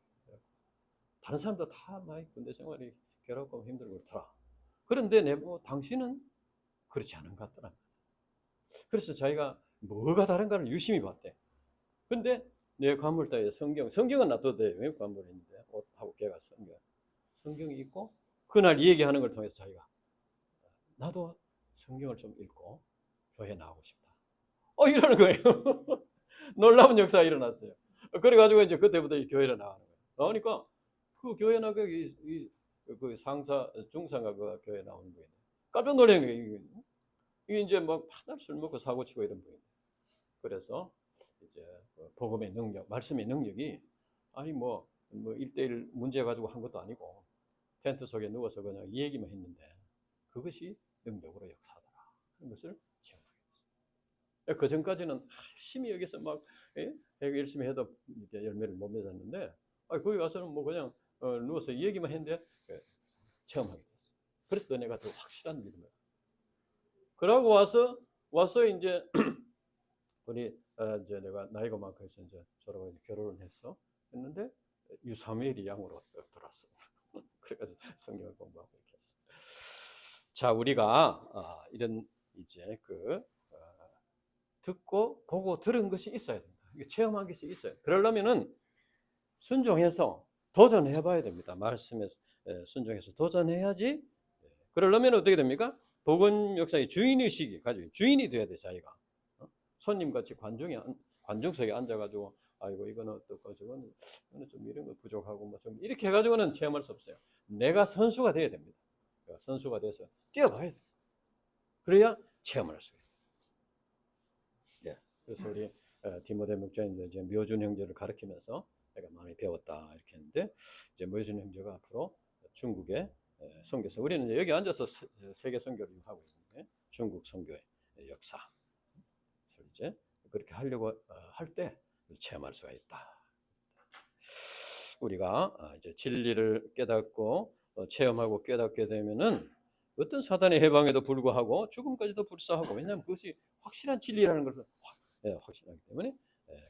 다른 사람도 다 많이 군대 생활이 괴롭고 힘들고 그렇더라. 그런데 당신은 그렇지 않은 것 같더라. 그래서 자기가 뭐가 다른가를 유심히 봤대. 근데 내 관물다에 성경은 놔둬도 돼. 왜 관물이 있는데 옷하고 걔가 성경이 있고, 그날 얘기하는 걸 통해서 자기가 나도 성경을 좀 읽고 교회 나가고 싶다. 이러는 거예요. 놀라운 역사가 일어났어요. 그래가지고 이제 그때부터 교회를 나가는 거예요. 나오니까 그 교회 나가기 그 상사 중상가 그 교회 나오는 분이 깜짝 놀라는 거예요. 이게 이제 막 하나 술 먹고 사고 치고 이런 분이. 그래서 이제 복음의 능력, 말씀의 능력이 아니 뭐 1대1 문제 가지고 한 것도 아니고 텐트 속에 누워서 그냥 얘기만 했는데 그것이 능력으로 역사하더라. 그런 것을 체험하게 됐어요. 그 전까지는 열심히 여기서 막 열심히 해도 열매를 못 맺었는데, 거기 가서는 뭐 그냥 누워서 얘기만 했는데 체험하게 됐어요. 그래서 너네가 더 확실한 믿음을. 그러고 와서 와서 이제 우리 이제 내가 나이가 많고 해서 이제 졸업하고 결혼을 했는데 유사무엘이 양으로 들었어. 그래가지고 성경을 공부하고 이렇게 해서. 자, 우리가 이런 이제 듣고 보고 들은 것이 있어야 된다. 체험한 것이 있어요. 그러려면은 순종해서 도전해봐야 됩니다. 말씀에 순종해서 도전해야지. 그러려면 어떻게 됩니까? 복음 역사의 주인의식이 가지고 주인이 돼야 돼. 자기가 손님같이 관중석에 앉아가지고 아이고 이거는 어떻고 저거는 좀 이런 거 부족하고 뭐 좀 이렇게 해가지고는 체험할 수 없어요. 내가 선수가 돼야 됩니다. 내가 선수가 돼서 뛰어봐야 돼. 그래야 체험을 할 수 있어요. 예. 그래서 우리 디모데 목자님도 이제 묘준 형제를 가르치면서 내가 많이 배웠다 이렇게 했는데 이제 묘준 형제가 앞으로 중국에 선교사 우리는 여기 앉아서 세계 선교를 하고 있는데 중국 선교의 역사 이제 그렇게 하려고 할 때 체험할 수가 있다. 우리가 이제 진리를 깨닫고 체험하고 깨닫게 되면은 어떤 사단의 해방에도 불구하고 죽음까지도 불사하고 왜냐하면 그것이 확실한 진리라는 것을 확신하기 때문에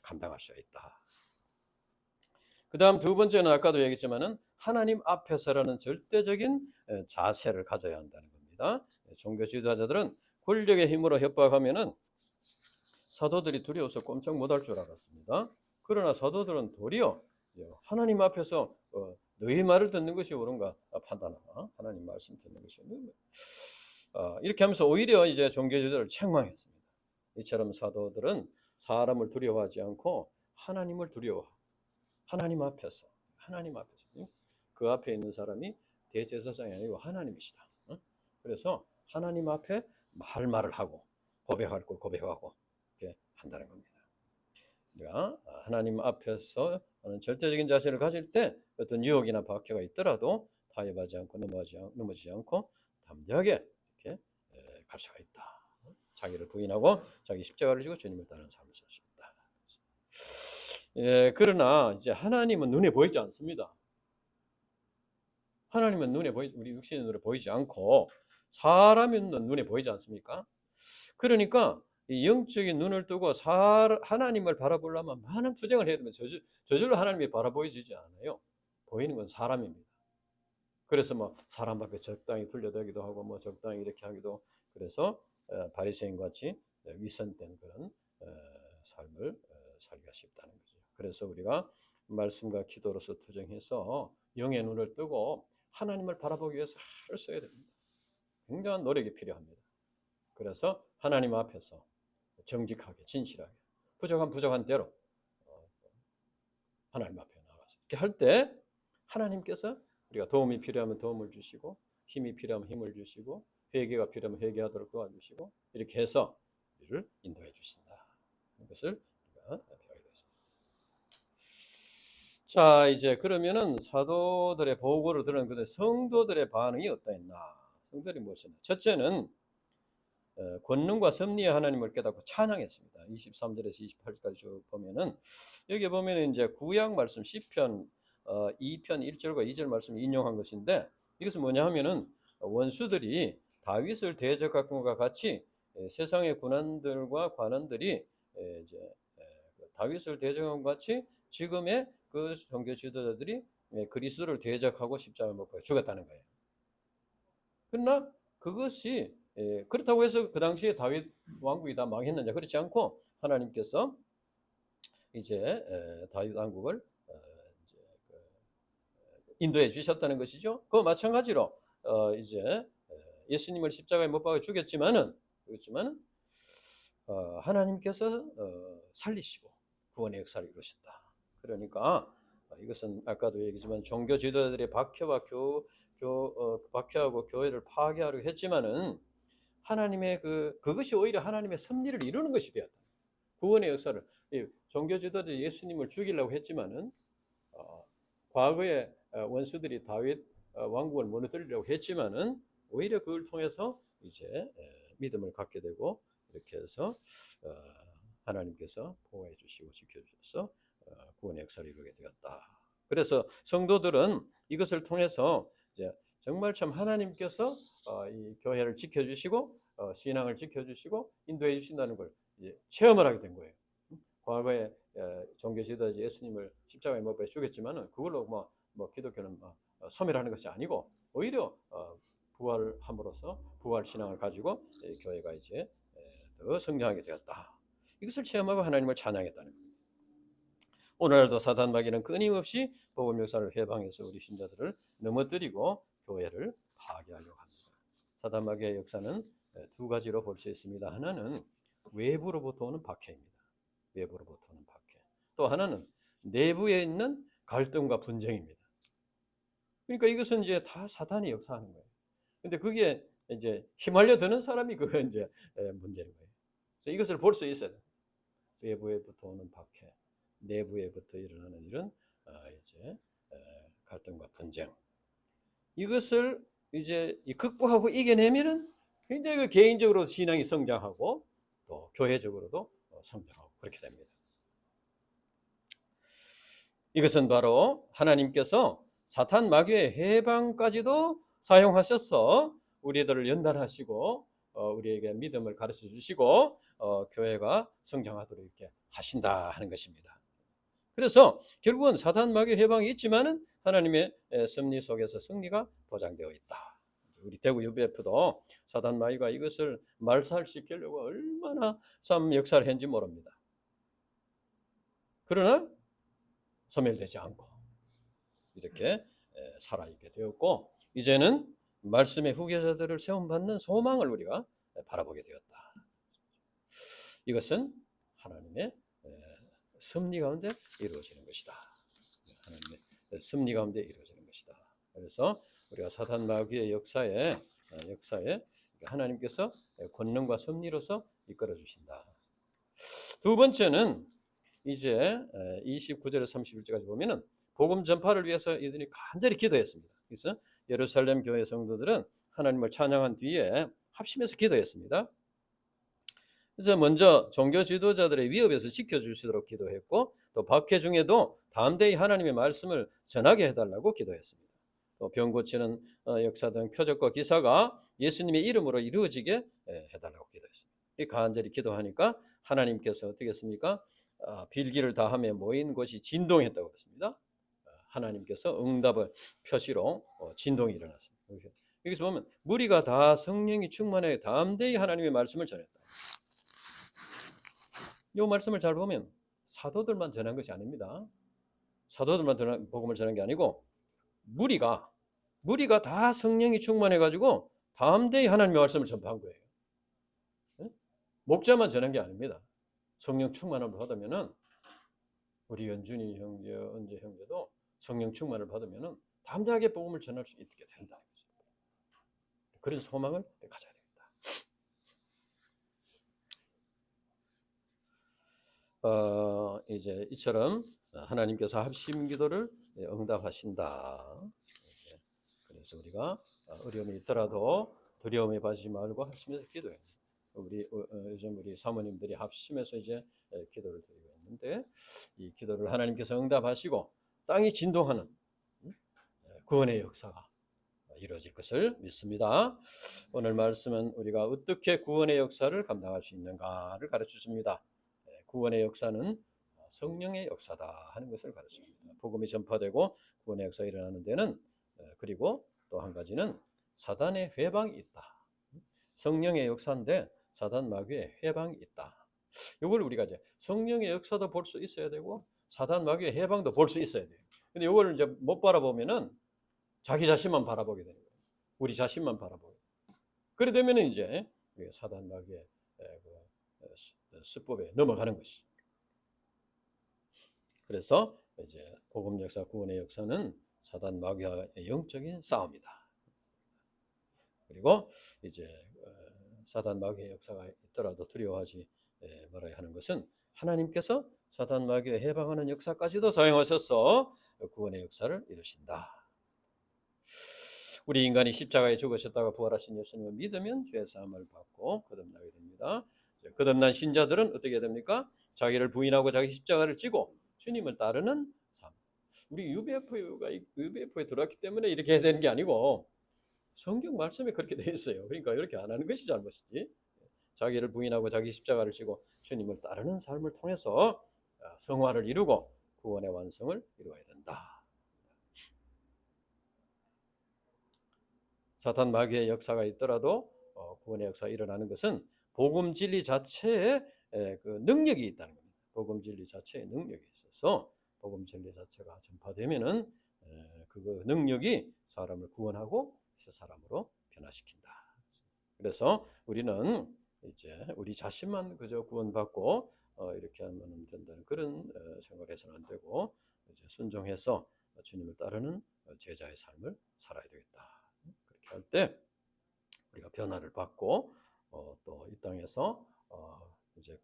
감당할 수가 있다. 그 다음 두 번째는 아까도 얘기했지만은 하나님 앞에서라는 절대적인 자세를 가져야 한다는 겁니다. 종교 지도자들은 권력의 힘으로 협박하면은 사도들이 두려워서 꼼짝 못할 줄 알았습니다. 그러나 사도들은 도리어 하나님 앞에서 너희 말을 듣는 것이 옳은가 판단하라. 하나님 말씀 듣는 것이 옳은가. 이렇게 하면서 오히려 이제 종교지도자를 책망했습니다. 이처럼 사도들은 사람을 두려워하지 않고 하나님을 두려워하고 하나님 앞에서 그 앞에 있는 사람이 대제사장이 아니고 하나님이시다. 그래서 하나님 앞에 할 말을 하고 고백할 걸 고백하고 이렇게 한다는 겁니다. 우리가 하나님 앞에서 절대적인 자세를 가질 때 어떤 유혹이나 박해가 있더라도 타협하지 않고 넘어지지 않고 담대하게 이렇게 갈 수가 있다. 자기를 부인하고 자기 십자가를 지고 주님을 따르는 삶을 살 수 있다. 그러나 이제 하나님은 눈에 보이지 않습니다. 하나님은 우리 육신의 눈에 보이지 않고 사람의 눈에 보이지 않습니까? 그러니까 이 영적인 눈을 뜨고 하나님을 바라보려면 많은 투쟁을 해야 되면 저절로 하나님이 바라보여지지 않아요. 보이는 건 사람입니다. 그래서 뭐 사람 앞에 적당히 둘러대기도 하고 뭐 적당히 이렇게 하기도 그래서 바리새인 같이 위선된 그런 삶을 살기가 쉽다는 거죠. 그래서 우리가 말씀과 기도로서 투쟁해서 영의 눈을 뜨고 하나님을 바라보기 위해서 애를 써야 됩니다. 굉장한 노력이 필요합니다. 그래서 하나님 앞에서 정직하게 진실하게 부족한 대로 하나님 앞에 나가서 이렇게 할 때 하나님께서 우리가 도움이 필요하면 도움을 주시고 힘이 필요하면 힘을 주시고 회개가 필요하면 회개하도록 도와주시고 이렇게 해서 우리를 인도해 주신다. 이것을 우리가 배우게 됐습니다. 자, 이제 그러면은 사도들의 보고를 들은 그 성도들의 반응이 어떠했나? 성도들이 무엇이냐? 첫째는 권능과 섭리의 하나님을 깨닫고 찬양했습니다. 23절에서 28절까지 쭉 보면은 여기 보면은 이제 구약 말씀 시편 2편 1절과 2절 말씀을 인용한 것인데 이것은 뭐냐 하면은 원수들이 다윗을 대적한 것과 같이 세상의 군관들과 관원들이 이제 다윗을 대적한 것 같이 지금의 그 종교 지도자들이 그리스도를 대적하고 십자가에 못 박혀 죽었다는 거예요. 그러나 그것이 그렇다고 해서 그 당시에 다윗 왕국이 다 망했느냐 그렇지 않고 하나님께서 이제 다윗 왕국을 인도해 주셨다는 것이죠. 그 마찬가지로 이제 예수님을 십자가에 못 박아 죽였지만은 하나님께서 살리시고 구원의 역사를 이루신다. 그러니까 이것은 아까도 얘기했지만 종교 지도자들의 박해하고 교회를 파괴하려고 했지만은 하나님의 그것이 오히려 하나님의 섭리를 이루는 것이 되었다. 구원의 역사를 종교 지도자들이 예수님을 죽이려고 했지만은 과거에 원수들이 다윗 왕국을 무너뜨리려고 했지만은 오히려 그걸 통해서 이제 믿음을 갖게 되고 이렇게 해서 하나님께서 보호해 주시고 지켜 주셔서 구원의 역사를 이루게 되었다. 그래서 성도들은 이것을 통해서 이제 정말 참 하나님께서 이 교회를 지켜 주시고 신앙을 지켜주시고 인도해 주신다는 걸 이제 체험을 하게 된 거예요. 과거에 종교 지도자 예수님을 십자가에 못 박혀 죽였지만은 그걸로 뭐 기독교는 소멸하는 것이 아니고 오히려 부활함으로써 부활 신앙을 가지고 교회가 이제 더 성장하게 되었다. 이것을 체험하고 하나님을 찬양했다는 거예요. 오늘날도 사단 마귀는 끊임없이 복음 역사를 해방해서 우리 신자들을 넘어뜨리고 교회를 파괴하려고 합니다. 사단 마귀의 역사는 두 가지로 볼 수 있습니다. 하나는 외부로부터 오는 박해입니다. 외부로부터 오는 박해. 또 하나는 내부에 있는 갈등과 분쟁입니다. 그러니까 이것은 이제 다 사단이 역사하는 거예요. 근데 그게 이제 휘말려 드는 사람이 그거 이제 문제인 거예요. 그래서 이것을 볼 수 있어야 돼요. 외부에부터 오는 박해, 내부에부터 일어나는 이런 이제 갈등과 분쟁. 이것을 이제 극복하고 이겨내면은 굉장히 그 개인적으로 신앙이 성장하고 또 교회적으로도 성장하고 그렇게 됩니다. 이것은 바로 하나님께서 사탄 마귀의 해방까지도 사용하셔서 우리들을 연단하시고 우리에게 믿음을 가르쳐 주시고 교회가 성장하도록 이렇게 하신다 하는 것입니다. 그래서 결국은 사탄 마귀 해방이 있지만은 하나님의 섭리 속에서 승리가 보장되어 있다. 우리 대구 UBF도 사탄 마귀가 이것을 말살시키려고 얼마나 참 역사를 했는지 모릅니다. 그러나 소멸되지 않고 이렇게 살아있게 되었고 이제는 말씀의 후계자들을 세움받는 소망을 우리가 바라보게 되었다. 이것은 하나님의 섭리 가운데 이루어지는 것이다. 하나님의 섭리 가운데 이루어지는 것이다. 그래서 우리가 사탄 마귀의 역사에 하나님께서 권능과 섭리로서 이끌어 주신다. 두 번째는 이제 29절에서 31절까지 보면은 복음 전파를 위해서 이들이 간절히 기도했습니다. 그래서 예루살렘 교회 성도들은 하나님을 찬양한 뒤에 합심해서 기도했습니다. 그래서 먼저 종교 지도자들의 위협에서 지켜주시도록 기도했고 또 박해 중에도 담대히 하나님의 말씀을 전하게 해달라고 기도했습니다. 또 병 고치는 역사 등 표적과 기사가 예수님의 이름으로 이루어지게 해달라고 기도했습니다. 이 간절히 기도하니까 하나님께서 어떻게 했습니까? 빌기를 다하며 모인 곳이 진동했다고 그랬습니다. 하나님께서 응답을 표시로 진동이 일어났습니다. 여기서 보면 무리가 다 성령이 충만해 담대히 하나님의 말씀을 전했다. 이 말씀을 잘 보면 사도들만 전한 것이 아닙니다. 사도들만 복음을 전한 게 아니고 무리가 다 성령이 충만해 가지고 담대히 하나님의 말씀을 전파한 거예요. 목자만 전한 게 아닙니다. 성령 충만함을 받으면은 우리 연준이 형제, 언제 형제도 성령 충만을 받으면은 담대하게 복음을 전할 수 있게 된다. 그런 소망을 가져야 됩니다. 이제 이처럼 하나님께서 합심 기도를 응답하신다. 그래서 우리가 어려움이 있더라도 두려움에 빠지지 말고 합심해서 기도해요. 요즘 우리 사모님들이 합심해서 이제 기도를 드리고 있는데 이 기도를 하나님께서 응답하시고 땅이 진동하는 구원의 역사가 이루어질 것을 믿습니다. 오늘 말씀은 우리가 어떻게 구원의 역사를 감당할 수 있는가를 가르쳐 줍니다. 구원의 역사는 성령의 역사다 하는 것을 가르칩니다. 복음이 전파되고 구원의 역사가 일어나는 데는 그리고 또 한 가지는 사단의 회방이 있다. 성령의 역사인데 사단 마귀의 회방이 있다. 이걸 우리가 이제 성령의 역사도 볼 수 있어야 되고 사단 마귀의 회방도 볼 수 있어야 돼요. 근데 이걸 이제 못 바라보면은 자기 자신만 바라보게 되는 거예요. 우리 자신만 바라보게. 그래 되면은 이제 사단 마귀의 수법에 넘어가는 것이. 그래서 이제 복음 역사, 구원의 역사는 사단 마귀와의 영적인 싸움이다. 그리고 이제 사단 마귀의 역사가 있더라도 두려워하지 말아야 하는 것은 하나님께서 사단 마귀에 해방하는 역사까지도 사용하셔서 구원의 역사를 이루신다. 우리 인간이 십자가에 죽으셨다가 부활하신 예수님을 믿으면 죄 사함을 받고 거듭나게 됩니다. 거듭난 신자들은 어떻게 됩니까? 자기를 부인하고 자기 십자가를 지고 주님을 따르는 삶. 우리 UBF에 들어왔기 때문에 이렇게 해야 되는 게 아니고 성경 말씀에 그렇게 되어 있어요. 그러니까 이렇게 안 하는 것이 잘못이지. 자기를 부인하고 자기 십자가를 지고 주님을 따르는 삶을 통해서 성화를 이루고 구원의 완성을 이루어야 된다. 사탄 마귀의 역사가 있더라도 구원의 역사가 일어나는 것은 복음 진리 자체에 그 능력이 있다는 겁니다. 복음 진리 자체의 능력이 있어서 복음 진리 자체가 전파되면은 그 능력이 사람을 구원하고 새 사람으로 변화시킨다. 그래서 우리는 이제 우리 자신만 그저 구원받고 이렇게 하면 된다는 그런 생각을 해서는 안 되고 이제 순종해서 주님을 따르는 제자의 삶을 살아야 되겠다. 그렇게 할 때 우리가 변화를 받고 또 이 땅에서 이제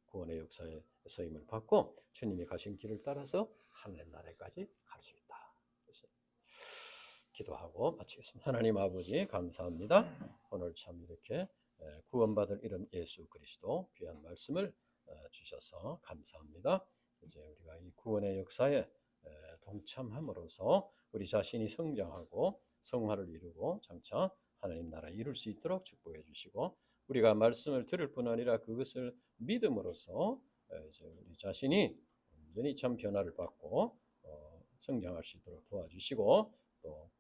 구원의 역사의 쓰임을 받고 주님이 가신 길을 따라서 하늘의 나라까지 갈 수 있다. 그래서 기도하고 마치겠습니다. 하나님 아버지 감사합니다. 오늘 참 이렇게 구원받을 이름 예수 그리스도 귀한 말씀을 주셔서 감사합니다. 이제 우리가 이 구원의 역사에 동참함으로써 우리 자신이 성장하고 성화를 이루고 장차 하나님 나라 이룰 수 있도록 축복해 주시고 우리가 말씀을 들을 뿐 아니라 그것을 믿음으로써 이제 우리 자신이 완전히 참 변화를 받고 성장할 수 있도록 도와주시고 또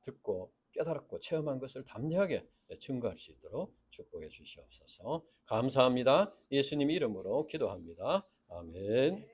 듣고 깨달았고 체험한 것을 담대하게 증거할 수 있도록 축복해 주시옵소서. 감사합니다. 예수님 이름으로 기도합니다. 아멘.